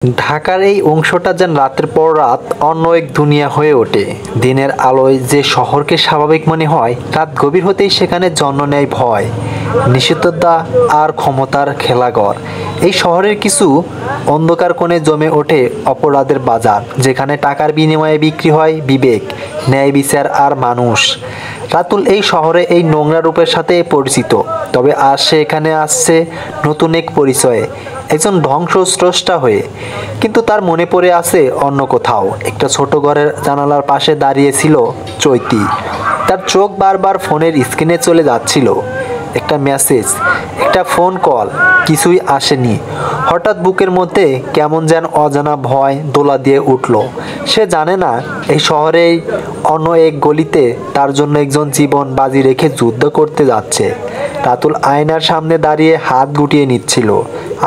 ঢাকার এই অংশটা যেন রাতের পর রাত অন্য এক দুনিয়া হয়ে ওঠে। দিনের আলোয় যে শহরকে স্বাভাবিক মনে হয়, রাত গভীর হতেই সেখানে জন্ম নেয় ভয়, নিষিদ্ধতা আর ক্ষমতার খেলাঘর। এই শহরের কিছু অন্ধকার কোণে জমে ওঠে অপরাধের বাজার, যেখানে টাকার বিনিময়ে বিক্রি হয় বিবেক, ন্যায় বিচার আর মানুষ। রাতুল এই শহরে এই নোংরা রূপের সাথে পরিচিত, তবে আজ সে এখানে আসছে নতুন এক পরিচয়ে, একজন ধ্বংসস্রষ্টা হয়ে। কিন্তু তার মনে পড়ে আছে অন্য কোথাও। একটা ছোট ঘরের জানালার পাশে দাঁড়িয়েছিল চৈতি। তার চোখ বারবার ফোনের স্ক্রিনে চলে যাচ্ছিল। একটা মেসেজ, একটা ফোন কল, কিছুই আসেনি। হঠাৎ বুকের মধ্যে কেমন যেন অজানা ভয় দোলা দিয়ে উঠল। সে জানে না এই শহরেই অন্য এক গলিতে তার জন্য একজন জীবন বাজি রেখে যুদ্ধ করতে যাচ্ছে। রাতুল আয়নার সামনে দাঁড়িয়ে হাত গুটিয়ে নিচ্ছিল।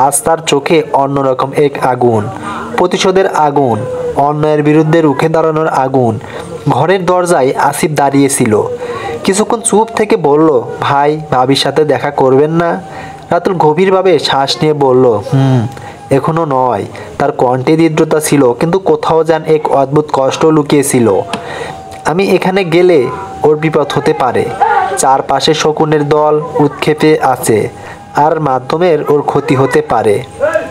আজ তার চোখে অন্যরকম এক আগুন, প্রতিশোধের আগুন, অন্যায়ের বিরুদ্ধে রুখে দাঁড়ানোর আগুন। ঘরের দরজায় আসিফ দাঁড়িয়েছিল। কিছুক্ষণ চুপ থেকে বলল, ভাই, ভাবির সাথে দেখা করবেন না? রাতুল গভীরভাবে শ্বাস নিয়ে বলল, এখনো নয়। তার কণ্ঠে দৃঢ়তা ছিল, কিন্তু কোথাও যেন এক অদ্ভুত কষ্ট লুকিয়েছিল। আমি এখানে গেলে ওর বিপদ হতে পারে। চারপাশে শকুনের দল উৎক্ষেপে আছে, আর মাধ্যমের ওর ক্ষতি হতে পারে।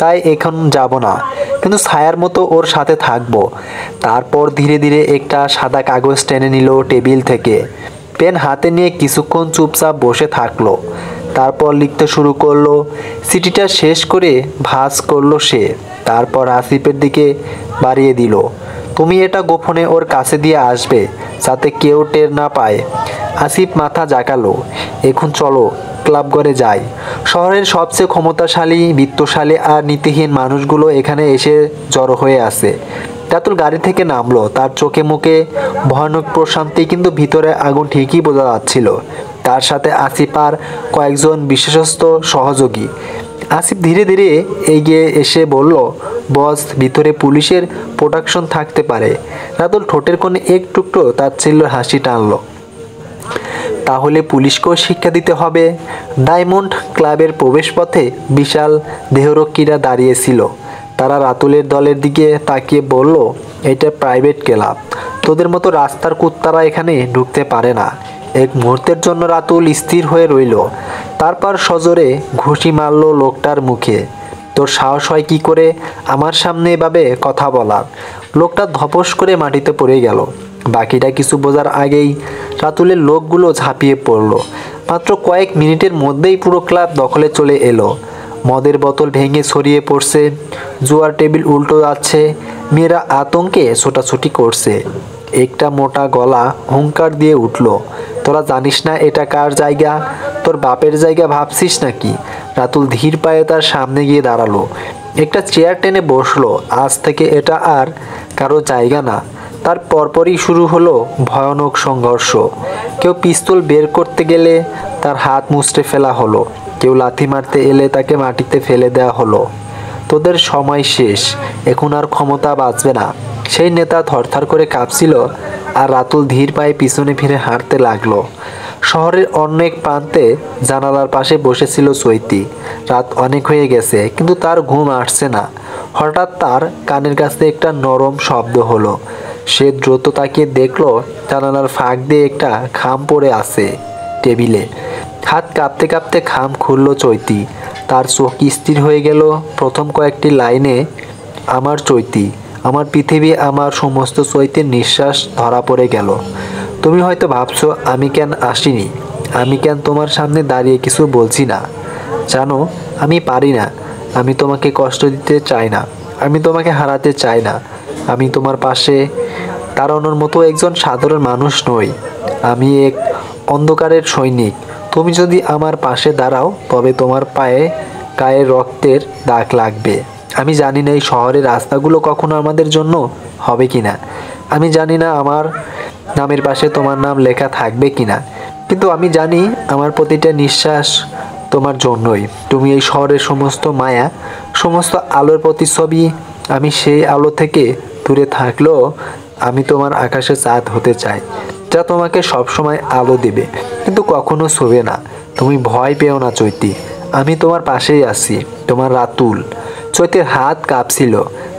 তাই এখন যাব না, কিন্তু ছায়ার মতো ওর সাথে থাকবো। তারপর ধীরে ধীরে একটা সাদা কাগজ টেনে নিল টেবিল থেকে। পেন হাতে নিয়ে কিছুক্ষণ চুপচাপ বসে থাকলো। তারপর লিখতে শুরু করলো। চিঠিটা শেষ করে ভাঁজ করলো সে। তারপর আসিফের দিকে বাড়িয়ে দিল, তুমি এটা গোপনে ওর কাছে দিয়ে আসবে, যাতে কেউ টের না পায়। আসিফ মাথা জাগালো, এখন চলো, ক্লাব ঘরে যাই। শহরের সবচেয়ে ক্ষমতাশালী, বিত্তশালী আর নীতিহীন মানুষগুলো এখানে এসে জড়ো হয়ে আছে। রাতুল গাড়ি থেকে নামলো। তার চোখে মুখে ভয়ানক প্রশান্তি, কিন্তু ভিতরে আগুন ঠিকই বোঝা যাচ্ছিল। তার সাথে আসিফ আর কয়েকজন বিশেষস্ত সহযোগী। আসিফ ধীরে ধীরে এগিয়ে এসে বলল, বস, ভিতরে পুলিশের প্রোটেকশন থাকতে পারে। রাতুল ঠোঁটের কোণে এক টুকরো তাচ্ছিল্যের হাসি টানল। তাহলে পুলিশকেও শিক্ষা দিতে হবে। ডায়মন্ড ক্লাবের প্রবেশপথে বিশাল দেহরক্ষীরা দাঁড়িয়েছিল। তারা রাতুলের দলের দিকে তাকিয়ে বলল, এটা প্রাইভেট ক্লাব, তোদের মতো রাস্তার কুত্তারা এখানে ঢুকতে পারে না। এক মুহূর্তের জন্য রাতুল স্থির হয়ে রইল। তারপর সজোরে ঘুষি মারল লোকটার মুখে। তোর সাহস হয় কি করে আমার সামনে এভাবে কথা বলার? লোকটা ধপস করে মাটিতে পড়ে গেল। বাকিটা কিছু বোঝার আগেই রাতুলের লোকগুলো ঝাঁপিয়ে পড়ল। মাত্র কয়েক মিনিটের মধ্যেই পুরো ক্লাব দখলে চলে এলো। মদের বোতল ভেঙে ছড়িয়ে পড়ছে, জুয়ার টেবিল উল্টো যাচ্ছে, মেয়েরা আতঙ্কে ছোটাছুটি করছে। একটা মোটা গলা হুঙ্কার দিয়ে উঠল, তোরা জানিস না এটা কার জায়গা? তোর বাপের জায়গা ভাবছিস নাকি? রাতুল ধীর পায়ে তার সামনে গিয়ে দাঁড়ালো। একটা চেয়ার টেনে বসলো। আজ থেকে এটা আর কারো জায়গা না। তার পরপরই শুরু হলো ভয়ানক সংঘর্ষ। কেউ পিস্তল বের করতে গেলে তার হাত মুচড়ে ফেলা হলো। কেউ লাথি মারতে এলে তাকে মাটিতে ফেলে দেওয়া হলো। তোদের সময় শেষ, এখন আর ক্ষমতা বাঁচবে না। সেই নেতা থরথর করে কাঁপছিল, আর রাতুল ধীর পায়ে পিছনে ফিরে হাঁটতে লাগলো। শহরের অন্য এক প্রান্তে জানালার পাশে বসেছিল চৈতি। রাত অনেক হয়ে গেছে, কিন্তু তার ঘুম আসছে না। হঠাৎ তার কানের কাছে একটা নরম শব্দ হলো। সে দ্রুত তাকিয়ে দেখলো, জানালার ফাঁক দিয়ে একটা খাম পড়ে আছে টেবিলে। হাত কাঁপতে কাঁপতে খাম খুলল চৈতি। তার চোখ স্থির হয়ে গেল প্রথম কয়েকটি লাইনে। আমার চৈতি, আমার পৃথিবী, আমার সমস্ত। চৈতির নিঃশ্বাস ধরা পড়ে গেল। তুমি হয়তো ভাবছো আমি কেন আসিনি, আমি কেন তোমার সামনে দাঁড়িয়ে কিছু বলছি না। জানো, আমি পারি না। আমি তোমাকে কষ্ট দিতে চাই না, আমি তোমাকে হারাতে চাই না। আমি তোমার পাশে দাঁড়ানোর মতো একজন সাধারণ মানুষ নই। আমি এক অন্ধকারের সৈনিক। তুমি যদি আমার পাশে দাঁড়াও, তবে তোমার গায়ে রক্তের দাগ লাগবে। আমি জানি না এই শহরের রাস্তাগুলো কখনো আমাদের জন্য হবে কিনা। আমি জানি না আমার নামের পাশে তোমার নাম লেখা থাকবে কিনা, কিন্তু আমি জানি আমার প্রতিটা নিঃশ্বাস তোমার জন্যই। তুমি এই শহরের সমস্ত মায়া, সমস্ত আলোর প্রতিচ্ছবি। আমি সেই আলো থেকে দূরে থাকলেও আমি তোমার আকাশে চাঁদ হতে চাই, যা তোমাকে সবসময় আলো দেবে, কিন্তু কখনো ছুবে না। তুমি ভয় পেও না চৈতি, আমি তোমার পাশেই আছি। তোমার রাতুল। চৈতির হাত কাঁপছিল,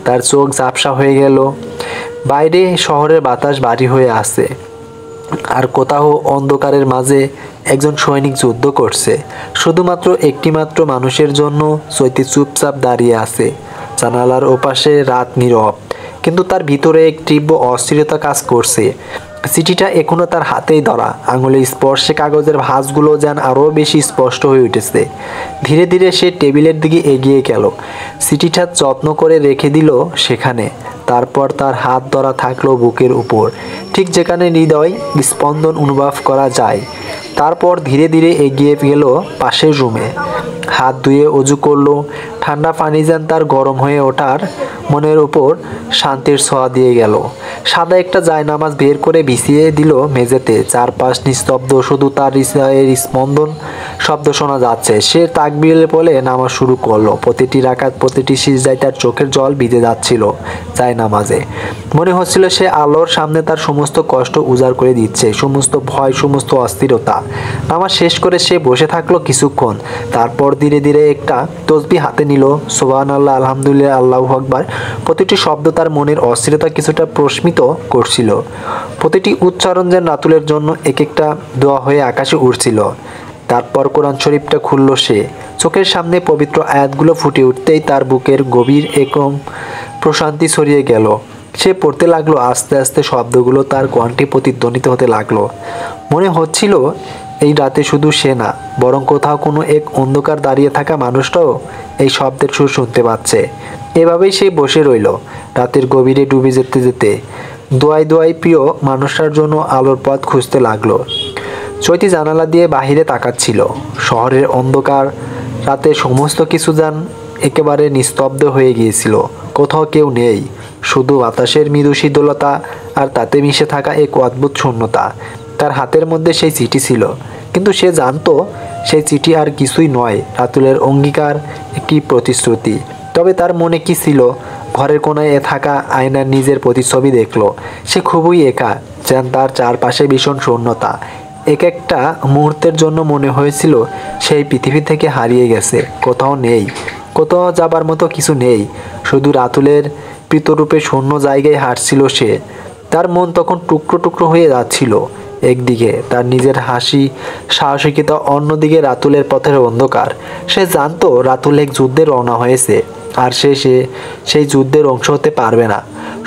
তার চোখ ঝাপসা হয়ে গেল। বাইরে শহরের বাতাস ভারী হয়ে আসে, আর কোথাও অন্ধকারের মাঝে একজন সৈনিক যুদ্ধ করছে শুধুমাত্র একটিমাত্র মানুষের জন্য। চৈতি চুপচাপ দাঁড়িয়ে আছে। জানালার ওপাশে রাত নীরব, কিন্তু তার ভিতরে এক তীব্র অস্থিরতা কাজ করছে। চিঠিটা এখনো তার হাতেই ধরা, আঙুলের স্পর্শে কাগজের ভাঁজগুলো যেন আরও বেশি স্পষ্ট হয়ে উঠেছে। ধীরে ধীরে সে টেবিলের দিকে এগিয়ে গেল, চিঠিটা যত্ন করে রেখে দিল সেখানে। তারপর তার হাত ধরা থাকলো বুকের উপর, ঠিক যেখানে হৃদয় স্পন্দন অনুভব করা যায়। তারপর ধীরে ধীরে এগিয়ে গেল পাশের রুমে, হাত ধুয়ে অজু করলো। ঠান্ডা পানি যেন তার গরম হয়ে ওঠার মনের উপর শান্তির ছোঁয়া দিয়ে গেল। সাদা একটা জায়নামাজ বের করে বিছিয়ে দিল মেঝেতে। চারপাশ নিস্তব্ধ, শুধু তার হৃদয়ের স্পন্দন শব্দ শোনা যাচ্ছে। সে তাকবীর বলে নামাজ শুরু করলো। প্রতিটি রাকাত, প্রতিটি সিজদায় তার চোখের জল ভিজে যাচ্ছিল জায়নামাজে। মনে হচ্ছিল সে আল্লাহর সামনে তার সমস্ত কষ্ট উজাড় করে দিচ্ছে, সমস্ত ভয়, সমস্ত অস্থিরতা। নামাজ শেষ করে সে বসে থাকলো কিছুক্ষণ। তারপর ধীরে ধীরে একটা তসবিহ হাতে নিল। সুবহানাল্লাহ, আলহামদুলিল্লাহ, আল্লাহু আকবার। প্রতিটি শব্দ তার মনের অস্থিরতা কিছুটা প্রশমিত করছিল। প্রতিটি উচ্চারণ যেন রাতুলের জন্য এক একটা দোয়া হয়ে আকাশে উঠছিল। তারপর কোরআন শরীফটা খুলল সে। চোখের সামনে পবিত্র আয়াতগুলো ফুটে উঠতেই তার বুকের গভীর একম প্রশান্তি ছড়িয়ে গেল। সে পড়তে লাগলো। আস্তে আস্তে শব্দগুলো তার কণ্ঠে প্রতিধ্বনিত হতে লাগলো। মনে হচ্ছিল এই রাতে শুধু সে না, বরং কোথাও কোনো এক অন্ধকার দাঁড়িয়ে থাকা মানুষটাও এই শব্দের সুর শুনতে পাচ্ছে। এভাবেই সে বসে রইল, রাতের গভীরে ডুবে যেতে যেতে দোয়াই দোয়াই প্রিয় মানুষটার জন্য আলোর পথ খুঁজতে লাগলো। চৈতি জানালা দিয়ে বাহিরে তাকাচ্ছিল। শহরের অন্ধকার রাতে সমস্ত কিছু যেন একেবারে নিস্তব্ধ হয়ে গিয়েছিল। কোথাও কেউ নেই, শুধু বাতাসের মৃদু শীতলতা আর তাতে মিশে থাকা এক অদ্ভুত শূন্যতা। তার হাতের মধ্যে সেই চিঠি ছিল, কিন্তু সে জানতো সেই চিঠি আর কিছুই নয়, রাতুলের অঙ্গীকার, একটি প্রতিশ্রুতি। তবে তার মনে কি ছিল? ঘরের কোনায় থাকা আয়নার নিজের প্রতিচ্ছবি দেখলো। সে খুবই একা, যেন তার চারপাশে ভীষণ শূন্যতা। এক একটা মুহূর্তের জন্য মনে হয়েছিল সেই পৃথিবী থেকে হারিয়ে গেছে, কোথাও নেই, কোথাও যাবার মতো কিছু নেই। শুধু রাতুলের প্রীতরূপে শূন্য জায়গায় হাঁটছিল সে। তার মন তখন টুকরো টুকরো হয়ে যাচ্ছিল। একদিকে তার নিজের হাসি, সাহসিকতা, অন্যদিকে রাতুলের পথের অন্ধকার। সে জানতো রাতুল এক যুদ্ধে রওনা হয়েছে, আর সেই যুদ্ধের অংশ হতে পারবে না।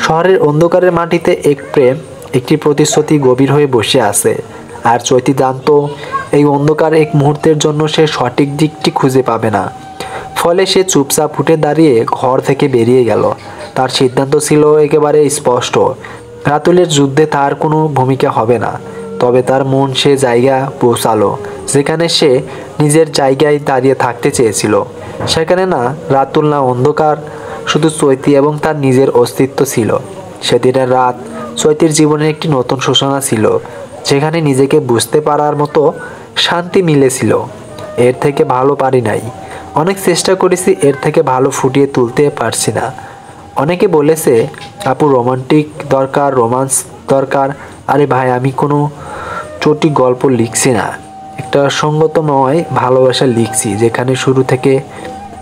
শহরের অন্ধকারের মাটিতে এক প্রেম, একটি প্রতিশ্রুতি গভীর হয়ে বসে আছে। আর চৈতি জানতো এই অন্ধকার এক মুহূর্তের জন্য সে সঠিক দিকটি খুঁজে পাবে না। ফলে সে চুপচাপ উঠে দাঁড়িয়ে ঘর থেকে বেরিয়ে গেল। তার সিদ্ধান্ত ছিল একেবারে স্পষ্ট, রাতুলের যুদ্ধে তার কোনো ভূমিকা হবে না। তবে তার মন সে জায়গা পৌঁছালো যেখানে সে নিজের জায়গায় দাঁড়িয়ে থাকতে চেয়েছিল। সেখানে না রাতুল, না অন্ধকার, শুধু চৈতি এবং তার নিজের অস্তিত্ব ছিল। সেদিনের রাত চৈতির জীবনের একটি নতুন সূচনা ছিল, যেখানে নিজেকে বুঝতে পারার মতো শান্তি মিলেছিল। এর থেকে ভালো পারি নাই। অনেক চেষ্টা করেছি, এর থেকে ভালো ফুটিয়ে তুলতে পারছি না। অনেকে বলেছে আপু রোমান্টিক দরকার, রোমান্স দরকার। আরে ভাই, আমি কোনো চটি গল্প লিখছি না, একটা সঙ্গতময় ভালোবাসা লিখছি, যেখানে শুরু থেকে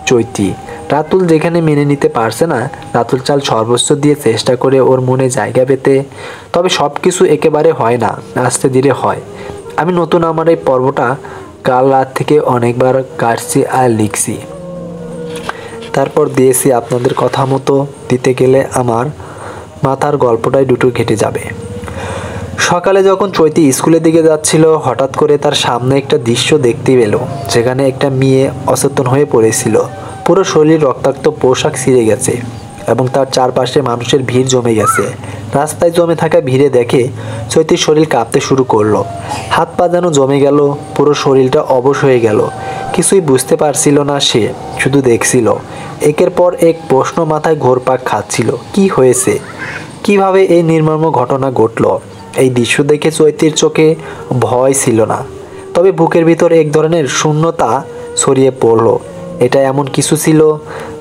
চৈতি। রাতুল যেখানে মেনে নিতে পারছে না, রাতুল চাল সর্বোচ্চ দিয়ে চেষ্টা করে ওর মনে জায়গা পেতে। তবে সব কিছু একেবারে হয় না, আস্তে ধীরে হয়। আমি নতুন আমার এই পর্বটা কাল রাত থেকে অনেকবার কাটছি আর লিখছি, তারপর দিয়েছি। আপনাদের কথা মতো দিতে গেলে আমার মাথার গল্পটাই দুটো ঘেটে যাবে। সকালে যখন চৈতি স্কুলের দিকে যাচ্ছিল, হঠাৎ করে তার সামনে একটা দৃশ্য দেখতে পেল, যেখানে একটা মেয়ে অচেতন হয়ে পড়েছিল। পুরো শরীর রক্তাক্ত, পোশাক ছিঁড়ে গেছে এবং তার চারপাশে মানুষের ভিড় জমে গেছে। রাস্তায় জমে থাকা ভিড়ে দেখে চৈতির শরীর কাঁপতে শুরু করলো। হাত পা যেন জমে গেল, পুরো শরীরটা অবশ হয়ে গেল। কিছুই বুঝতে পারছিল না সে, শুধু দেখছিল। একের পর এক প্রশ্ন মাথায় ঘোরপাক খাচ্ছিল। কি হয়েছে? কিভাবে এই নির্মম ঘটনা ঘটল? এই দৃশ্য দেখে চৈতির চোখে ভয় ছিল না, তবে বুকের ভিতর এক ধরনের শূন্যতা ছড়িয়ে পড়ল। এটা এমন কিছু ছিল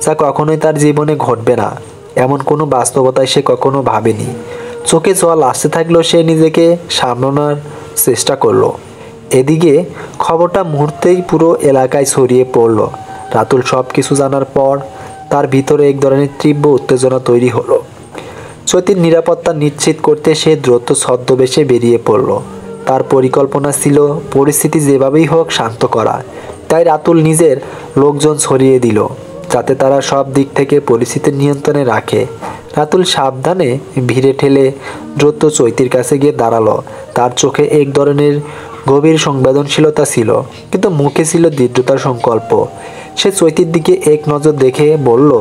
যা কখনোই তার জীবনে ঘটবে না, এমন কোনো বাস্তবতায় সে কখনো ভাবেনি। চোখে জল আসতে থাকলো, সে নিজেকে সামলানোর চেষ্টা করলো। এদিকে খবরটা মুহূর্তেই পুরো এলাকায় ছড়িয়ে পড়ল। রাতুল সব কিছু জানার পর তার ভিতরে এক ধরনের তীব্র উত্তেজনা তৈরি হলো। চৈতির নিরাপত্তা নিশ্চিত করতে সে দ্রুত ছদ্মবেশে বেরিয়ে পড়ল। তার পরিকল্পনা ছিল পরিস্থিতি যেভাবেই হোক শান্ত করা। তাই রাতুল নিজের লোকজন ছড়িয়ে দিল যাতে তারা সব দিক থেকে পরিস্থিতি নিয়ন্ত্রণে রাখে। রাতুল সাবধানে ভিড়ে ঠেলে দ্রুত চৈতির কাছে গিয়ে দাঁড়ালো। তার চোখে এক ধরনের গভীর সংবেদনশীলতা ছিল, কিন্তু মুখে ছিল দৃঢ়তার সংকল্প। সে চৈতির দিকে এক নজর দেখে বলল,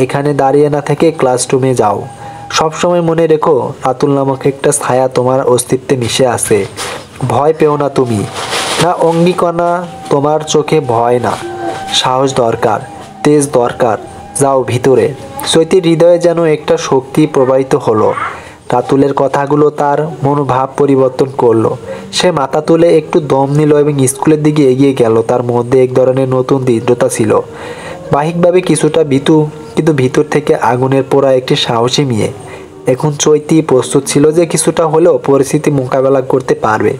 এখানে দাঁড়িয়ে না থেকে ক্লাসরুমে যাও। সবসময় মনে রেখো, রাতুল নামক একটা ছায়া তোমার অস্তিত্বে মিশে আছে। ভয় পেও না তুমি। না অঙ্গীকণা, তোমার চোখে ভয় না, সাহস দরকার, তেজ দরকার। যাও ভিতরে। চৈতির হৃদয়ে যেন একটা শক্তি প্রবাহিত হলো। রাতুলের কথাগুলো তার মনোভাব পরিবর্তন করলো। সে মাথা তুলে একটু দম নিল এবং স্কুলের দিকে এগিয়ে গেল। তার মধ্যে এক ধরনের নতুন দৃঢ়তা ছিল। বাহ্যিকভাবে কিছুটা ভীতু, কিন্তু ভিতর থেকে আগুনের পোড়া একটি সাহসী মেয়ে। এখন চৈতি প্রস্তুত ছিল যে কিছুটা হলেও পরিস্থিতি মোকাবেলা করতে পারবে।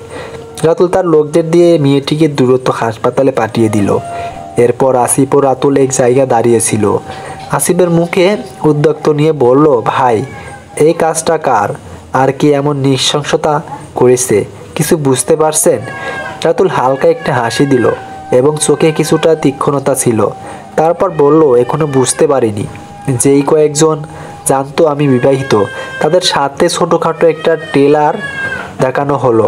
রাতুল তার লোকদের দিয়ে মেয়েটিকে দ্রুত হাসপাতালে পাঠিয়ে দিল। এরপর আসিফ ও রাতুল এক জায়গায় দাঁড়িয়েছিল। আসিফের মুখে উদ্যক্ত নিয়ে বলল, ভাই, এই কাজটা কার? আর কি এমন নৃশংসতা করেছে? কিছু বুঝতে পারছেন? রাতুল হালকা একটা হাসি দিল এবং চোখে কিছুটা তীক্ষ্ণতা ছিল। তারপর বলল, এখনো বুঝতে পারিনি। যেই কয়েকজন জানতো আমি বিবাহিত, তাদের সাথে ছোটোখাটো একটা ট্রেলার দেখানো হলো।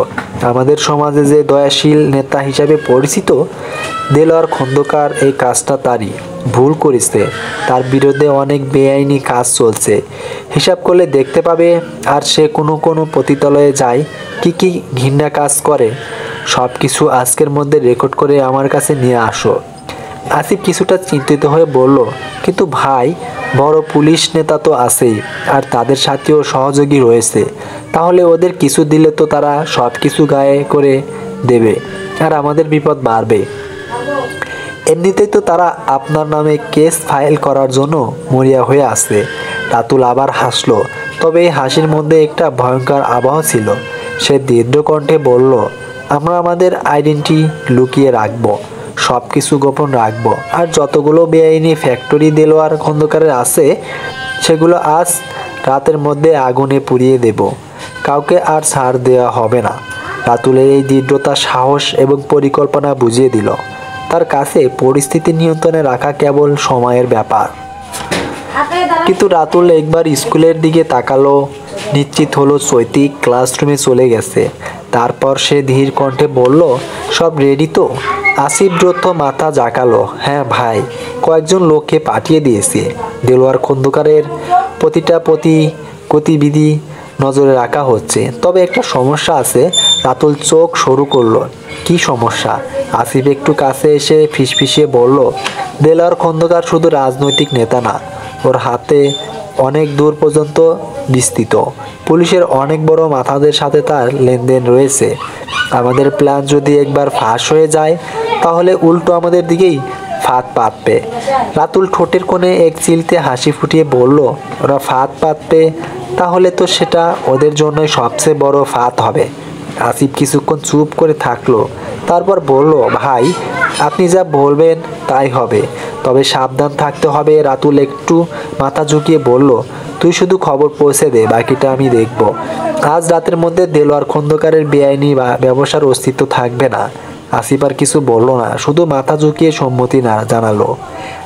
আমাদের সমাজে যে দয়াশীল নেতা হিসাবে পরিচিত দেলোয়ার খন্দকার, এই কাজটা তারই। ভুল করেছে, তার বিরুদ্ধে অনেক বেআইনি কাজ চলছে। হিসাব করলে দেখতে পাবে। আর সে কোনো পতিতালয়ে যায়, কি কি ঘৃণা কাজ করে, সব কিছু আজকের মধ্যে রেকর্ড করে আমার কাছে নিয়ে আসো। আসিফ কিছুটা চিন্তিত হয়ে বলল, কিন্তু ভাই, বড় পুলিশ নেতা তো আছেই, আর তাদের সাথেও সহযোগী রয়েছে। তাহলে ওদের কিছু দিলে তো তারা সব কিছু গায়ে করে দেবে, আর আমাদের বিপদ বাড়বে। এমনিতেই তো তারা আপনার নামে কেস ফাইল করার জন্য মরিয়া হয়ে আছে। রাতুল আবার হাসলো, তবে এই হাসির মধ্যে একটা ভয়ঙ্কর আবহ ছিল। সে দৃঢ় কণ্ঠে বলল, আমরা আমাদের আইডেন্টি লুকিয়ে রাখবো, সব কিছু গোপন রাখবো। আর যতগুলো বেআইনি ফ্যাক্টরি দেলোয়ার খন্দকারের আছে, সেগুলো আজ রাতের মধ্যে আগুনে পুড়িয়ে দেব। কাউকে আর ছাড় দেওয়া হবে না। রাতুলের এই দৃঢ়তা, সাহস এবং পরিকল্পনা বুঝিয়ে দিল তার কাছে পরিস্থিতি নিয়ন্ত্রণে রাখা কেবল সময়ের ব্যাপার। কিন্তু রাতুল একবার স্কুলের দিকে তাকালো। নিশ্চিত হলো চৈতি ক্লাসরুমে চলে গেছে। তারপর সে ধীর কণ্ঠে বলল, সব রেডি তো? আসিফ দ্রুত মাথা জাকালো। হ্যাঁ ভাই, কয়েকজন লোককে পাঠিয়ে দিয়েছে। দেলোয়ার খন্দকারের প্রতিটা গতিবিধি নজরে রাখা হচ্ছে। তবে একটা সমস্যা আছে। রাতুল চোখ সরু করলো। কি সমস্যা? আসিফ একটু কাছে এসে ফিসফিসিয়ে বলল, দেলোয়ার খন্দকার শুধু রাজনৈতিক নেতা না, ওর হাতে অনেক দূর পর্যন্ত বিস্তৃত। পুলিশের অনেক বড় মাথাদের সাথে তার লেনদেন রয়েছে। আমাদের প্ল্যান যদি একবার ফাঁস হয়ে যায়, তাহলে উল্টো আমাদের দিকেই ফাঁদ পাতবে। রাতুল ঠোঁটের কোণে এক চিলতে হাসি ফুটিয়ে বলল, ওরা ফাঁদ পাতবে, তাহলে তো সেটা ওদের জন্যই সবচেয়ে বড় ফাঁদ হবে। আসিফ কিছুক্ষণ চুপ করে থাকলো। তারপর বলল, ভাই, আপনি যা বলবেন তাই হবে, তবে সাবধান থাকতে হবে। রাতুল একটু মাথা ঝুঁকিয়ে বলল, তুই শুধু খবর পৌঁছে দে, বাকিটা আমি দেখব। আজ রাতের মধ্যে দেলোয়ার খন্দকারের বেআইনি ব্যবসার অস্তিত্ব থাকবে না। আসিফ আর কিছু বলল না, শুধু মাথা ঝুঁকিয়ে সম্মতি না জানালো।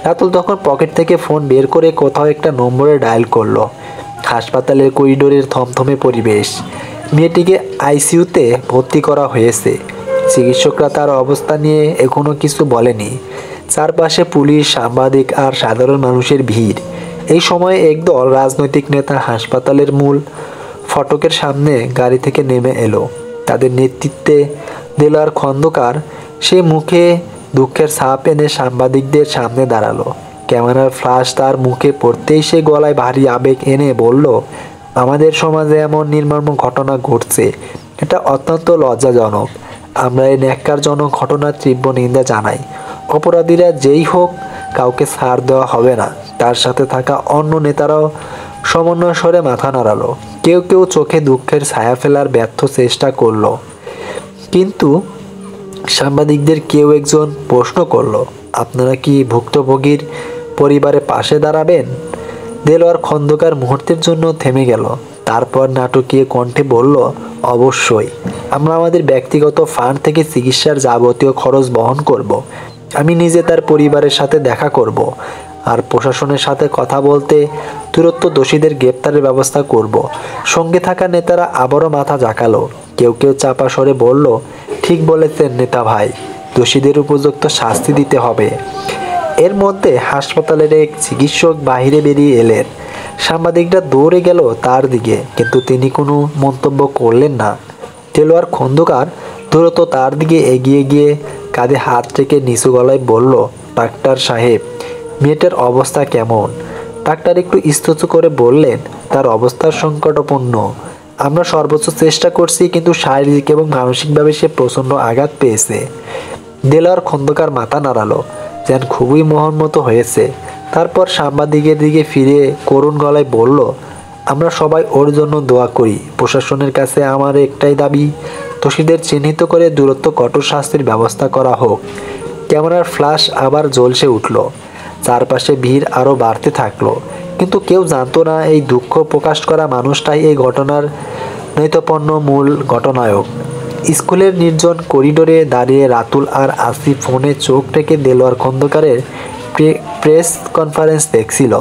রাতুল তখন পকেট থেকে ফোন বের করে কোথাও একটা নম্বরে ডায়াল করলো। হাসপাতালের করিডোরের থমথমে পরিবেশ। মেয়েটিকে আইসিইউতে ভর্তি করা হয়েছে। চিকিৎসকরা তার অবস্থা নিয়ে এখনো কিছু বলেনি। চারপাশে পুলিশ, সাংবাদিক আর সাধারণ মানুষের ভিড়। এই সময়ে একদল রাজনৈতিক নেতা হাসপাতালের মূল ফটকের সামনে গাড়ি থেকে নেমে এলো। তাদের নেতৃত্বে দেলোয়ার খন্দকার। সে মুখে দুঃখের ছাপ এনে সাংবাদিকদের সামনে দাঁড়ালো। ক্যামেরার ফ্ল্যাশ তার মুখে পড়তেই সে গলায় ভারী আবেগ এনে বলল, আমাদের সমাজে এমন নির্মম ঘটনা ঘটছে, এটা অত্যন্ত লজ্জাজনক। আমরা এই ন্যাক্কারজনক ঘটনার তীব্র নিন্দা জানাই। অপরাধীরা যেই হোক, কাউকে ছাড় দেওয়া হবে না। তার সাথে থাকা অন্য নেতারাও সমন্বয় স্বরে মাথা নাড়ালো। কেউ কেউ চোখে দুঃখের ছায়া ফেলার ব্যর্থ চেষ্টা করলো। কিন্তু সাংবাদিকদের কেউ একজন প্রশ্ন করলো, আপনারা কি ভুক্তভোগীর পরিবারের পাশে দাঁড়াবেন? দেলোয়ার খন্দকার মুহূর্তের জন্য থেমে গেল। তারপর নাটকীয় কণ্ঠে বলল, অবশ্যই। আমরা আমাদের ব্যক্তিগত ফান্ড থেকে চিকিৎসার যাবতীয় খরচ বহন করব। আমি নিজে তার পরিবারের সাথে দেখা করব, আর প্রশাসনের সাথে কথা বলতে তুরন্ত দোষীদের গ্রেপ্তারের ব্যবস্থা করব। সঙ্গে থাকা নেতারা আবারও মাথা ঝাঁকালো। কেউ কেউ চাপা স্বরে বলল, ঠিক বলেছেন নেতা ভাই, দোষীদের উপযুক্ত শাস্তি দিতে হবে। এর মধ্যে হাসপাতালের এক চিকিৎসক বাহিরে বেরিয়ে এলেন। সাংবাদিকরা দৌড়ে গেল তার দিকে, কিন্তু তিনি কোনো মন্তব্য করলেন না। দেলোয়ার খন্দকার দ্রুত তার দিকে এগিয়ে গিয়ে কাঁধে হাত রেখে নিচু গলায় বলল, ডাক্তার সাহেব, মেয়েটার অবস্থা কেমন? ডাক্তার একটু স্তব্ধ করে বললেন, তার অবস্থা সংকটাপন্ন। আমরা সর্বোচ্চ চেষ্টা করছি, কিন্তু শারীরিক এবং মানসিকভাবে সে প্রচণ্ড আঘাত পেয়েছে। দেলোয়ার খন্দকার মাথা নাড়ালো, যেন খুবই মহম্মত হয়েছে। তারপর সাংবাদিকের দিকে ফিরে করুণ গলায় বলল, আমরা সবাই ওর জন্য দোয়া করি। প্রশাসনের কাছে আমার একটাই দাবি, দোষীদের চিহ্নিত করে দূরত্ব কঠোর শাস্তির ব্যবস্থা করা হোক। ক্যামেরার ফ্ল্যাশ আবার জ্বলসে উঠল। চারপাশে ভিড় আরও বাড়তে থাকলো, কিন্তু কেউ জানতো না এই দুঃখ প্রকাশ করা মানুষটাই এই ঘটনার নৈতপন্য মূল ঘটনায়ক। স্কুলের নির্জন করিডোরে দাঁড়িয়ে রাতুল আর আসিফ ফোনে চোখ রেখে দেলোয়ার খন্দকারের প্রেস কনফারেন্স দেখছিল।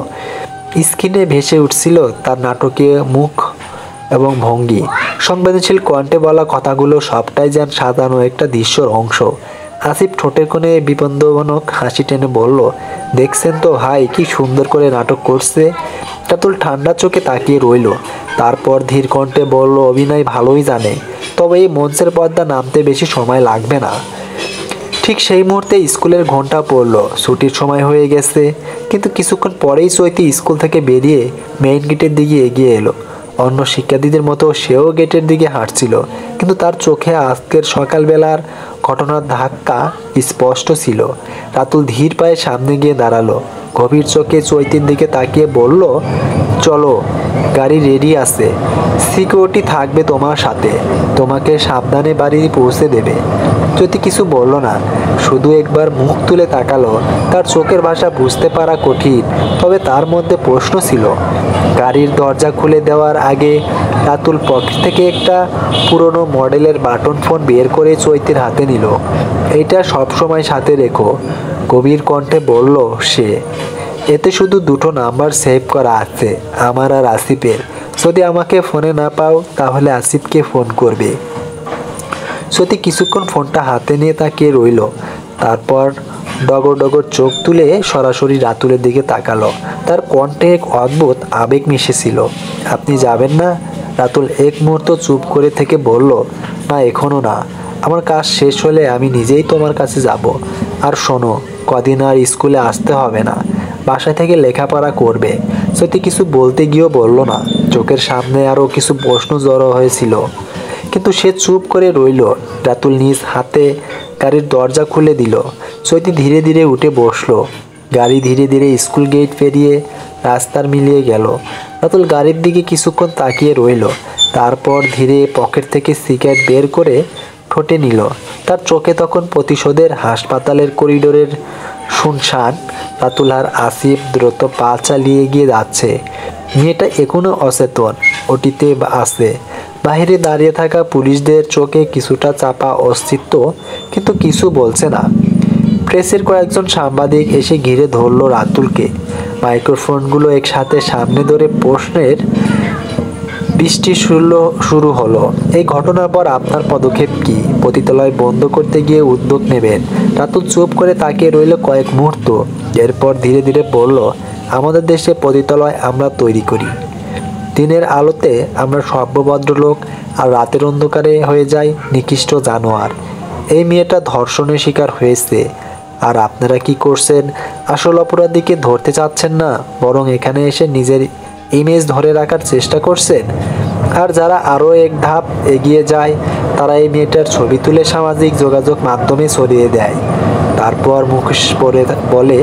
স্ক্রিনে ভেসে উঠছিল তার নাটকীয় মুখ এবং ভঙ্গি। সংবেদনশীল কণ্ঠে বলা কথাগুলো সবটাই যেন সাজানো একটা দৃশ্যর অংশ। আসিফ ঠোঁটের কোণে বিপদজনক হাসি টেনে বলল, দেখছেন তো ভাই, কি সুন্দর করে নাটক করছে। রাতুল ঠান্ডা চোখে তাকিয়ে রইল। তারপর ধীর কণ্ঠে বলল, অভিনয় ভালোই জানে, তবে এই মঞ্চের পর্দা নামতে বেশি সময় লাগবে না। ঠিক সেই মুহূর্তে স্কুলের ঘন্টা পড়ল। ছুটির সময় হয়ে গেছে। কিন্তু কিছুক্ষণ পরেই চৈতি স্কুল থেকে বেরিয়ে মেইন গেটের দিকে এগিয়ে এলো। অন্য শিক্ষার্থীদের মতো সেও গেটের দিকে হাঁটছিল, কিন্তু তার চোখে আজকের সকালবেলার ঘটনার ধাক্কা স্পষ্ট ছিল। রাতুল ধীর পায়ে সামনে গিয়ে দাঁড়ালো। গভীর চোখে চৈতির দিকে তাকিয়ে বলল, চলো, গাড়ি রেডি আছে, সিকিউরিটি থাকবে তোমার সাথে, তোমাকে সাবধানে বাড়ি পৌঁছে দেবে। চৈতি কিছু বলল না, শুধু একবার মুখ তুলে তাকালো। তার চোখের ভাষা বুঝতে পারা কঠিন, তবে তার মধ্যে প্রশ্ন ছিল। গাড়ির দরজা খুলে দেওয়ার আগে রাতুল পকেট থেকে একটা পুরনো মডেলের বাটন ফোন বের করে চৈতির হাতে নিল। এইটা সবসময় সাথে রেখো, গভীর কণ্ঠে বলল সে। এতে শুধু দুটো নাম্বার সেভ করা আছে, আমার আর আসিফের। যদি আমাকে ফোনে না পাও তাহলে আসিফকে ফোন করবে। সত্যি কিছুক্ষণ ফোনটা হাতে নিয়ে তাকিয়ে রইল। তারপর ডগর ডগর চোখ তুলে সরাসরি রাতুলের দিকে তাকালো। তার কণ্ঠে এক অদ্ভুত আবেগ মিশেছিল। আপনি যাবেন না? রাতুল এক মুহূর্ত চুপ করে থেকে বলল, না, এখনো না। আমার কাজ শেষ হলে আমি নিজেই তোমার কাছে যাব। আর শোনো, কদিন আর স্কুলে আসতে হবে না, বাসা থেকে লেখাপড়া করবে। সত্যি কিছু বলতে গিয়েও বলল না। চোখের সামনে আরও কিছু প্রশ্ন জড়ো হয়েছিল, কিন্তু সে চুপ করে রইল। রাতুল নিজ হাতে গাড়ির দরজা খুলে দিল। চৈতি ধীরে ধীরে উঠে বসলো। গাড়ি ধীরে ধীরে স্কুল গেট পেরিয়ে রাস্তার মিলিয়ে গেল। রাতুল গাড়ির দিকে কিছুক্ষণ তাকিয়ে রইল। তারপর ধীরে পকেট থেকে সিগারেট বের করে ঠোঁটে নিল। তার চোখে তখন প্রতিশোধের হাসপাতালের করিডোরের শুনশান। রাতুল আর আসিফ দ্রুত পা চালিয়ে গিয়ে যাচ্ছে। মেয়েটা এখনো অচেতন, ওটিতে আছে। বাহিরে দাঁড়িয়ে থাকা পুলিশদের চোখে কিছুটা চাপা অস্তিত্ব, কিন্তু কিছু বলছে না। প্রেসের কয়েকজন সাংবাদিক এসে ঘিরে ধরল রাতুলকে। মাইক্রোফোনগুলো একসাথে সামনে ধরে প্রশ্নের বৃষ্টি শুরু হলো। এই ঘটনার পর আপনার পদক্ষেপ কি? পতিতালয় বন্ধ করতে গিয়ে উদ্যোগ নেবেন? রাতুল চুপ করে তাকিয়ে রইল কয়েক মুহূর্ত। এরপর ধীরে ধীরে বলল, আমাদের দেশে পতিতালয় আমরা তৈরি করি। দিনের আলোতে আমরা সভ্য ভদ্রলোক, আর রাতের অন্ধকারে হয়ে যায় নিকৃষ্ট জানোয়ার। এই মেয়েটা ধর্ষণের শিকার হয়েছে, আর আপনারা কি করছেন? আসল অপরাধীকে ধরতে চাচ্ছেন না, বরং এখানে এসে নিজের ইমেজ ধরে রাখার চেষ্টা করছেন। আর যারা আরও এক ধাপ এগিয়ে যায়, তারা এই মেয়েটার ছবি তুলে সামাজিক যোগাযোগ মাধ্যমে ছড়িয়ে দেয়। তারপর মুখোশ পরে বলে,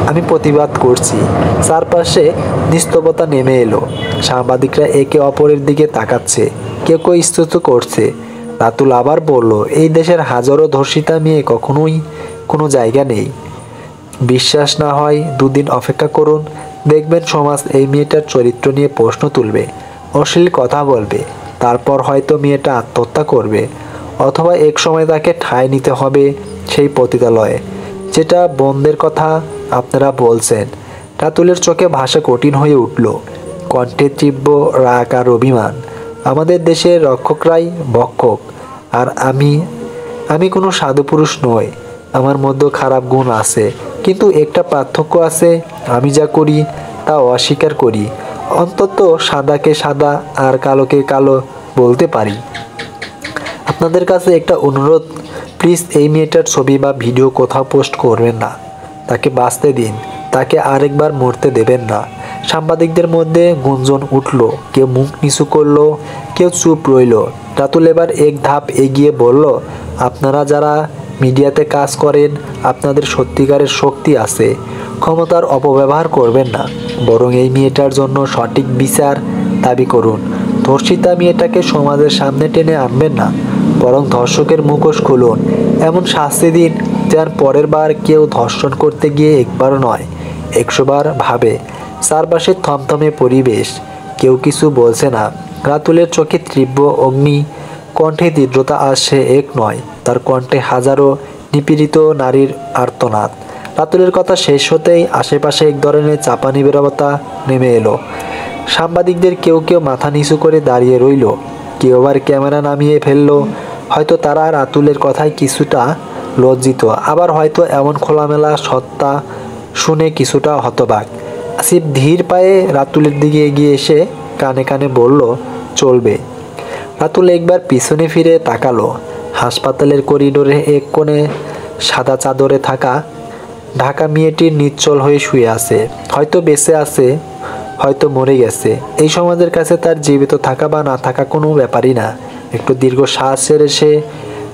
আমি প্রতিবাদ করছি। চারপাশে নিস্তব্ধতা নেমে এলো। সাংবাদিকরা একে অপরের দিকে তাকাচ্ছে, কেউ কেউ স্তুতি করছে। রাতুল আবার বলল, এই দেশের হাজারো ধর্ষিতা মেয়ে কখনোই কোনো জায়গা নেই। বিশ্বাস না হয় 2 দিন অপেক্ষা করুন, দেখবেন সমাজ এই মেয়েটার চরিত্র নিয়ে প্রশ্ন তুলবে, অশ্লীল কথা বলবে। তারপর হয়তো মেয়েটা আত্মহত্যা করবে, অথবা এক সময় তাকে ঠাঁই নিতে হবে সেই পতিতালয়ে। যেটা বন্ধের কথা আপনারা বলছেন। রাতুলের চোখে ভাষা কঠিন হয়ে উঠল, কণ্ঠে তীব্র রাগ আর অভিমান। আমাদের দেশের রক্ষকরাই ভক্ষক, আর আমি কোনো সাধু পুরুষ নই। আমার মধ্যে খারাপ গুণ আছে, কিন্তু একটা পার্থক্য আছে, আমি যা করি তা অস্বীকার করি। অন্তত সাদাকে সাদা আর কালোকে কালো বলতে পারি। আপনাদের কাছে একটা অনুরোধ, প্লিজ এই মেয়েটার ছবি বা ভিডিও কোথাও পোস্ট করবেন না। তাকে বাঁচতে দিন, তাকে আরেকবার মরতে দেবেন না। সাংবাদিকদের মধ্যে গুঞ্জন উঠল, কেউ মুখ নিচু করলো, কেউ চুপ রইল। রাতুল এবার এক ধাপ এগিয়ে বলল, আপনারা যারা মিডিয়াতে কাজ করেন, আপনাদের সত্যিকারের শক্তি আছে। ক্ষমতার অপব্যবহার করবেন না, বরং এই মেয়েটার জন্য সঠিক বিচার দাবি করুন। ধর্ষিতা মেয়েটাকে সমাজের সামনে টেনে আনবেন না, বরং ধর্ষকের মুখোশ খুলুন। এমন শাস্তি দিন যেন পরের বার কেউ ধর্ষণ করতে গিয়ে একবারও নয়, 100 বার ভাবে। চারপাশে থমথমে পরিবেশ, কেউ কিছু বলছে না। রাতুলের চোখে তীব্র অগ্নি, কণ্ঠে তীব্রতা। আসে এক নয়, তার কণ্ঠে হাজারো নিপীড়িত নারীর আর্তনাদ। রাতুলের কথা শেষ হতেই আশেপাশে এক ধরনের চাপা নীরবতা নেমে এলো। সাংবাদিকদের কেউ কেউ মাথা নিচু করে দাঁড়িয়ে রইল, কেউ আবার ক্যামেরা নামিয়ে ফেললো। হয়তো তারা রাতুলের কথায় কিছুটা লজ্জিত, আবার হয়তো এমন খোলামেলা সত্তা শুনে কিছুটা হতবাক। আসিফ ধীর পায়ে রাতুলের দিকে এগিয়ে এসে কানে কানে বলল, চলবে। রাতুল একবার পিছনে ফিরে তাকালো। হাসপাতালের করিডোরে এক কোণে সাদা চাদরে ঢাকা মেয়েটি নিশ্চল হয়ে শুয়ে আছে। হয়তো বেঁচে আছে, হয়তো মরে গেছে। এই সমাজের কাছে তার জীবিত থাকা বা না থাকা কোনো ব্যাপারই না। একটু দীর্ঘ শ্বাস ছেড়ে সে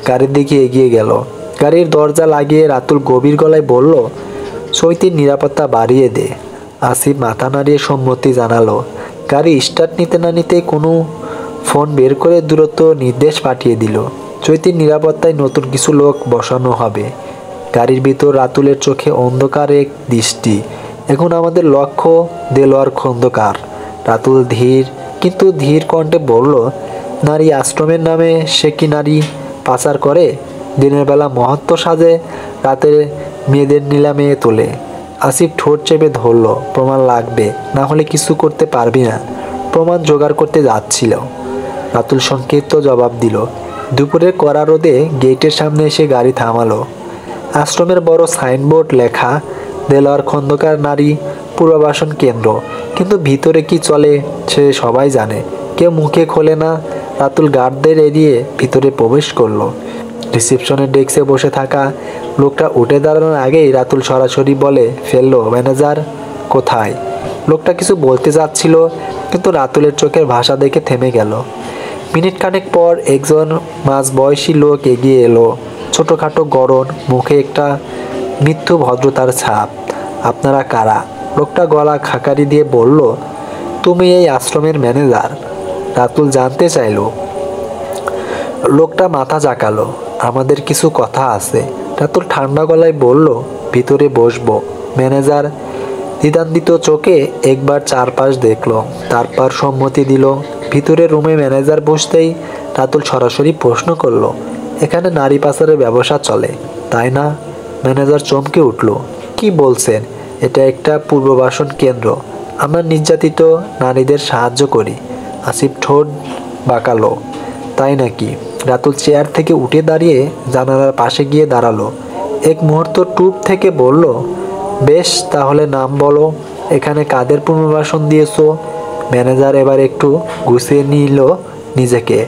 গাড়ির দিকে এগিয়ে গেল। গাড়ির দরজা লাগিয়ে রাতুল গভীর গলায় বলল, চৈতির নিরাপত্তা বাড়িয়ে দে। আসিফ মাথা নাড়িয়ে সম্মতি জানালো। গাড়ি স্টার্ট নিতে না নিতে কোনো ফোন বের করে দূরত্ব নির্দেশ পাঠিয়ে দিল। চৈতির নিরাপত্তায় নতুন কিছু লোক বসানো হবে। গাড়ির ভিতর রাতুলের চোখে অন্ধকার এক দৃষ্টি। এখন আমাদের লক্ষ্য দেলোয়ার খন্দকার। রাতুল কিন্তু ধীর কণ্ঠে বলল, নারী আশ্রমের নামে সে কি নারী পাচার করে? দিনের বেলা মহত্ব সাজে, রাতে মেয়েদের নিলামে তোলে। আসিফ ঠোঁট চেপে ধরল, প্রমাণ লাগবে, না হলে কিছু করতে পারবি না। প্রমাণ জোগাড় করতে যাচ্ছিল। রাতুল সংক্ষিপ্ত জবাব দিল। দুপুরের কড়া রোদে গেটের সামনে এসে গাড়ি থামালো। আশ্রমের বড় সাইনবোর্ড লেখা, দেলোয়ার খন্দকার নারী পুনর্বাসন কেন্দ্র, কিন্তু ভিতরে কি চলে সে সবাই জানে, কেউ মুখে খোলে না। রাতুল গার্ডদের এড়িয়ে ভিতরে প্রবেশ করলো। রিসেপশনের ডেস্কে বসে থাকা লোকটা উঠে দাঁড়ানোর আগেই রাতুল সরাসরি বলে ফেললো, ম্যানেজার কোথায়? লোকটা কিছু বলতে যাচ্ছিল, কিন্তু রাতুলের চোখের ভাষা দেখে থেমে গেল। মিনিট খানেক পর একজন মাঝবয়সী লোক এগিয়ে এলো, ছোটোখাটো গড়ন, মুখে একটা মৃত্যু ভদ্রতার ছাপ। আপনারা কারা? লোকটা গলা খাকারি দিয়ে বলল, তুমি এই আশ্রমের ম্যানেজার? রাতুল জানতে চাইল। লোকটা মাথা জাকালো, আমাদের কিছু কথা আছে। রাতুল ঠান্ডা গলায় বলল, ভিতরে বসবো। ম্যানেজার দ্বিধান্বিত চোখে একবার চারপাশ দেখলো, তারপর সম্মতি দিল। ভিতরে রুমে ম্যানেজার বসতেই রাতুল সরাসরি প্রশ্ন করলো, এখানে নারী পাচারের ব্যবসা চলে, তাই না? ম্যানেজার চমকে উঠল, কি বলছেন? এটা একটা পুনর্বাসন কেন্দ্র। আমরা নির্যাতিত নারীদের সাহায্য করি। আসিফ ঠোঁট বাঁকালো, তাই নাকি? রাতুল চেয়ার থেকে উঠে দাঁড়িয়ে জানালার পাশে গিয়ে দাঁড়ালো। এক মুহূর্ত টুপ থেকে বলল, বেশ, তাহলে নাম বলো। এখানে কাদের পুনর্বাসন দিয়েছো? ম্যানেজার এবার একটু গুছিয়ে নিল নিজেকে।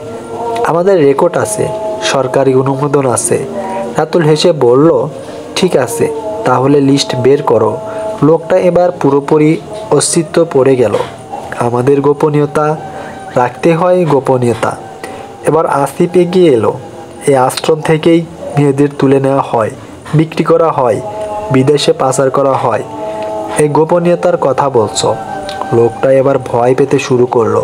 আমাদের রেকর্ড আছে, সরকারি অনুমোদন আছে। রাতুল হেসে বলল, ঠিক আছে, তাহলে লিস্ট বের করো। লোকটা এবার পুরোপুরি অস্তিত্ব পড়ে গেল। আমাদের গোপনীয়তা রাখতে হয়, গোপনীয়তা। এবার আসিফ এগিয়ে এলো। এই আশ্রম থেকেই মেয়েদের তুলে নেওয়া হয়, বিক্রি করা হয়, বিদেশে পাচার করা হয়। এই গোপনীয়তার কথা বলছো? লোকটা এবার ভয় পেতে শুরু করলো,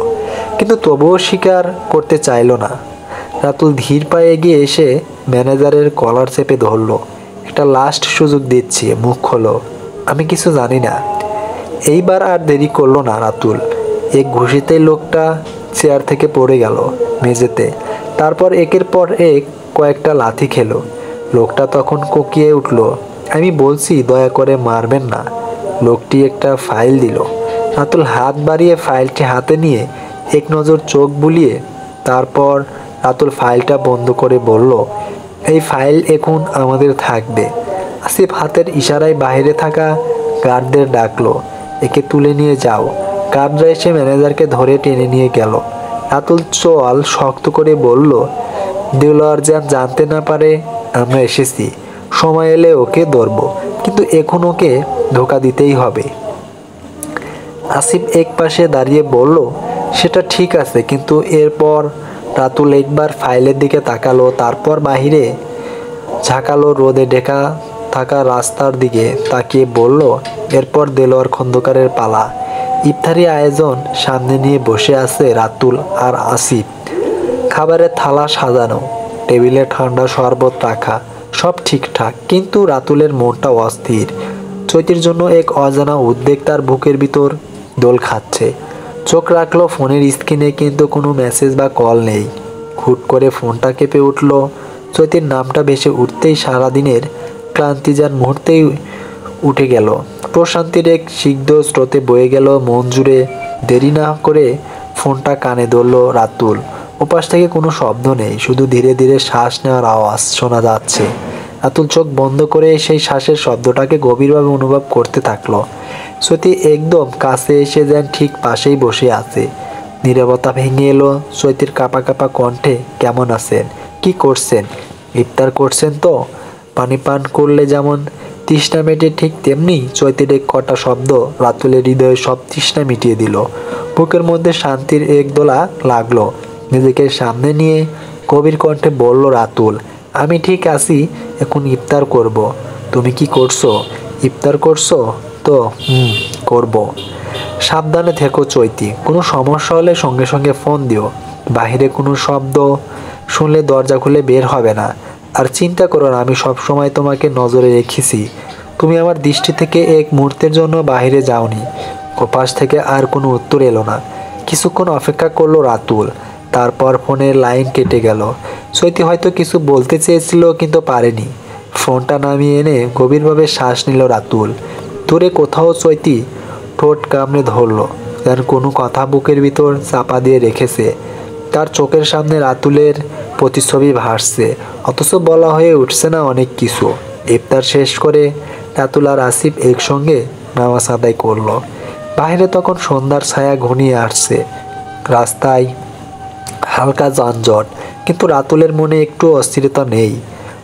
কিন্তু তবুও স্বীকার করতে চাইল না। রাতুল ধীর পায়ে এগিয়ে এসে ম্যানেজারের কলার চেপে ধরলো। একটা লাস্ট সুযোগ দিচ্ছি, মুখ খোলো। আমি কিছু জানি না। এইবার আর দেরি করলো না রাতুল। এক ঘুষিতেই লোকটা চেয়ার থেকে পড়ে গেল মেঝেতে। তারপর একের পর এক কয়েকটা লাথি খেলো। লোকটা তখন কোকিয়ে উঠল, আমি বলছি দয়া করে মারবেন না। লোকটি একটা ফাইল দিল। রাতুল হাত বাড়িয়ে ফাইলটি হাতে নিয়ে এক নজর চোখ বুলিয়ে তারপর রাতুল ফাইলটা বন্ধ করে বলল, এই ফাইল এখন আমাদের থাকবে। আসিফ হাতের ইশারায় বাইরে থাকা গার্ডদের ডাকলো, একে তুলে নিয়ে যাও। গার্ডরা এসে ম্যানেজারকে ধরে টেনে নিয়ে গেল। রাতুল চোয়াল শক্ত করে বলল, দেলোয়ার যেন জানতে না পারে আমরা এসেছি। সময় এলে ওকে ধরবো, কিন্তু এখন ওকে ধোকা দিতেই হবে। আসিফ এক পাশে দাঁড়িয়ে বলল, সেটা ঠিক আছে, কিন্তু এরপর? রাতুল একবার ফাইলের দিকে তাকালো, তারপর বাহিরে ঝাঁকালো রোদে ঢেকা থাকা রাস্তার দিকে তাকিয়ে বলল, এরপর দেলোয়ার খন্দকারের পালা। ইফতারি আয়োজন সামনে নিয়ে বসে আছে রাতুল আর আসিফ। খাবারের থালা সাজানো, টেবিলে ঠান্ডা শরবত রাখা, সব ঠিকঠাক, কিন্তু রাতুলের মনটা অস্থির। চৈতির জন্য এক অজানা উদ্বেগ তার বুকের ভিতর দোল খাচ্ছে। চোখ রাখলো ফোনের স্ক্রিনে, কিন্তু কোনো মেসেজ বা কল নেই। হুট করে ফোনটা কেঁপে উঠল। চৈতির নামটা ভেসে উঠতেই সারাদিনের ক্লান্তি যার মুহূর্তেই উঠে গেল। প্রশান্তির এক সিগ্ধ স্রোতে বয়ে গেল মন জুড়ে। দেরি না করে ফোনটা কানে ধরল রাতুল। ওপাশ থেকে কোনো শব্দ নেই, শুধু ধীরে ধীরে শ্বাস নেওয়ার আওয়াজ শোনা যাচ্ছে। রাতুল চোখ বন্ধ করে সেই শ্বাসের শব্দটাকে গভীরভাবে অনুভব করতে থাকলো। সত্যি একদম কাছে এসে যেন ঠিক পাশেই বসে আছে। নীরবতা ভেঙে এলো চৈতির কাঁপা কাঁপা কণ্ঠে, কেমন আছেন? কি করছেন? ইফতার করছেন তো? পানি পান করলে যেমন তৃষ্ণা মেটে, ঠিক তেমনি চৈতির এক কটা শব্দ রাতুলের হৃদয়ে সব তৃষ্ণা মিটিয়ে দিল। বুকের মধ্যে শান্তির এক দোলা লাগলো। নিজেকে সামনে নিয়ে গভীর কণ্ঠে বলল রাতুল, আমি ঠিক আছি, এখন ইফতার করব। তুমি কি করছো? ইফতার করছো তো? করব। সাবধানে থেকো চৈতি, কোনো সমস্যা হলে সঙ্গে সঙ্গে ফোন দিও। বাহিরে কোনো শব্দ শুনলে দরজা খুলে বের হবে না। আর চিন্তা করো না, আমি সবসময় তোমাকে নজরে রেখেছি। তুমি আমার দৃষ্টি থেকে এক মুহূর্তের জন্য বাহিরে যাওনি। ওপাশ থেকে আর কোনো উত্তর এলো না। কিছুক্ষণ অপেক্ষা করলো রাতুল, তারপর ফোনের লাইন কেটে গেল। চৈতি হয়তো কিছু বলতে চেয়েছিল, কিন্তু পারেনি। ফোনটা নামিয়ে এনে গভীরভাবে শ্বাস নিল রাতুল। দূরে কোথাও চৈতি ঠোঁট কামড়ে ধরল, যেন কোনো কথা বুকের ভিতর চাপা দিয়ে রেখেছে। তার চোখের সামনে রাতুলের প্রতিচ্ছবি ভাসছে, অথচ বলা হয়ে উঠছে না অনেক কিছু। ইফতার শেষ করে রাতুল আর আসিফ একসঙ্গে নামাজ আদায় করলো। বাইরে তখন সন্ধ্যার ছায়া ঘনিয়ে আসছে। রাস্তায় হালকা যানজট, কিন্তু রাতুলের মনে একটু অস্থিরতা নেই,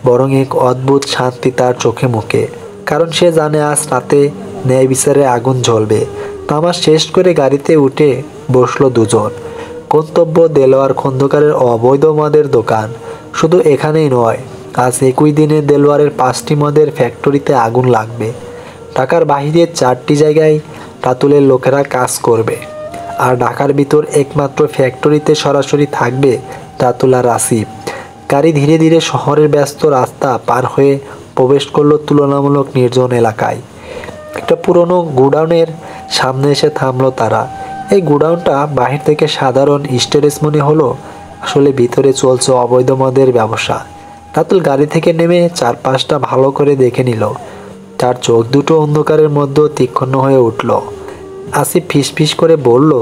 বরং এক অদ্ভুত শান্তি তার চোখে মুখে। কারণ সে জানে আজ রাতে ন্যায় বিচারে আগুন জ্বলবে। নামাজ শেষ করে গাড়িতে উঠে বসলো দুজন। গন্তব্য দেলোয়ার খন্দকারের অবৈধ মদের দোকান। শুধু এখানেই নয়, আজ একই দিনে দেলোয়ারের 5টি মদের ফ্যাক্টরিতে আগুন লাগবে। ঢাকার বাহিরে 4টি জায়গায় রাতুলের লোকেরা কাজ করবে, আর ঢাকার ভিতর একমাত্র ফ্যাক্টরিতে সরাসরি থাকবে রাতুল আর আসিফ। গাড়ি ধীরে ধীরে শহরের ব্যস্ত রাস্তা পার হয়ে প্রবেশ করলো তুলনামূলক নির্জন এলাকায়। একটা পুরনো গোডাউনের সামনে এসে থামলো তারা। এই গোডাউনটা বাহির থেকে সাধারণ স্টোরেজ মনে হলো, আসলে ভিতরে চলছে অবৈধ মদের ব্যবসা। রাতুল গাড়ি থেকে নেমে চারপাশটা ভালো করে দেখে নিল। তার চোখ দুটো অন্ধকারের মধ্যে তীক্ষ্ণ হয়ে উঠল। আসিফ ফিসফিস করে বলল,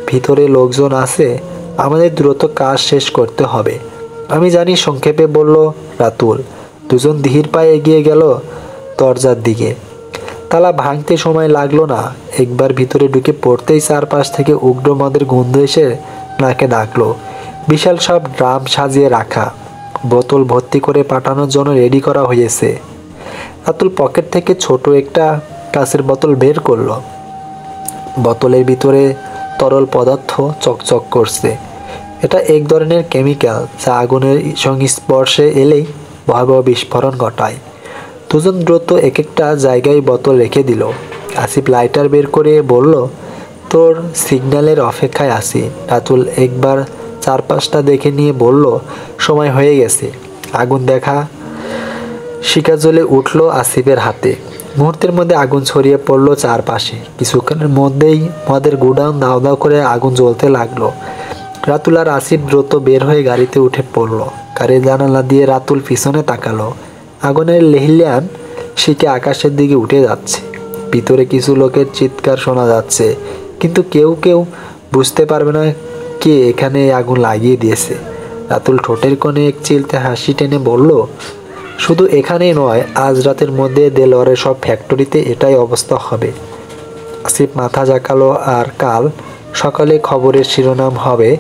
ভিতরে লোকজন আছে, আমাদের দ্রুত কাজ শেষ করতে হবে। আমি জানি, সংক্ষেপে বলল রাতুল। দুজন ধীর পায়ে এগিয়ে গেল দরজার দিকে। তালা ভাঙতে সময় লাগলো না। একবার ভিতরে ঢুকে পড়তেই চারপাশ থেকে উগ্র মদের গন্ধ এসে নাকে ডাকলো। বিশাল সব ড্রাম সাজিয়ে রাখা, বোতল ভর্তি করে পাঠানোর জন্য রেডি করা হয়েছে। রাতুল পকেট থেকে ছোট একটা কাঁচের বোতল বের করলো। বোতলের ভিতরে তরল পদার্থ চকচক করছে। এটা এক ধরনের কেমিক্যাল, যা আগুনের সংস্পর্শে এলেই ভয়াবহ বিস্ফোরণ ঘটায়। দুজন দ্রুত এক একটা জায়গায় বোতল রেখে দিল। আসিফ লাইটার বের করে বলল, তোর সিগন্যালের অপেক্ষায় আছি। রাতুল একবার চারপাশটা দেখে নিয়ে বলল, সময় হয়ে গেছে, আগুন দেখা শিখা জ্বলে উঠল আসিফের হাতে। মুহূর্তের মধ্যে আগুন ছড়িয়ে পড়লো চারপাশে। কিছুক্ষণের মধ্যেই মদের গোডাউন দাউ দাউ করে আগুন জ্বলতে লাগলো। রাতুল আর আসিফ দ্রুত বের হয়ে গাড়িতে উঠে পড়লো। গাড়ির জানালা দিয়ে রাতুল পিছনে তাকালো। আগুনের লেহিয়ান শিখে আকাশের দিকে উঠে যাচ্ছে। ভিতরে কিছু লোকের চিৎকার শোনা যাচ্ছে, কিন্তু কেউ কেউ বুঝতে পারবে না কে এখানে এই আগুন লাগিয়ে দিয়েছে। রাতুল ঠোঁটের কোণে এক চিলতে হাসি টেনে বলল, শুধু এখানেই নয়, আজ রাতের মধ্যে দেলোয়ারের সব ফ্যাক্টরিতে এটাই অবস্থা হবে। আসিফ মাথা ঝাঁকালো। আর কাল সকালে খবরের শিরোনাম হবে,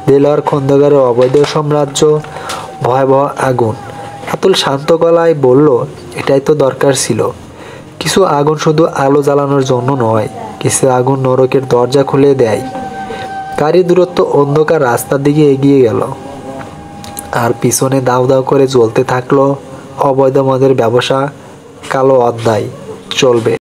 দেলোয়ার খন্দকারের অবৈধ সাম্রাজ্য, ভয়াবহ আগুন। রাতুল শান্ত গলায় বলল, এটাই তো দরকার ছিল। কিছু আগুন শুধু আলো জ্বালানোর জন্য নয়, কিছু আগুন নরকের দরজা খুলে দেয়। গাড়ি দূরত্ব অন্ধকার রাস্তার দিকে এগিয়ে গেল। আর পিছনে দাউ দাউ করে জ্বলতে থাকলো অবৈধ মদের ব্যবসা। কালো অধ্যায় চলবে।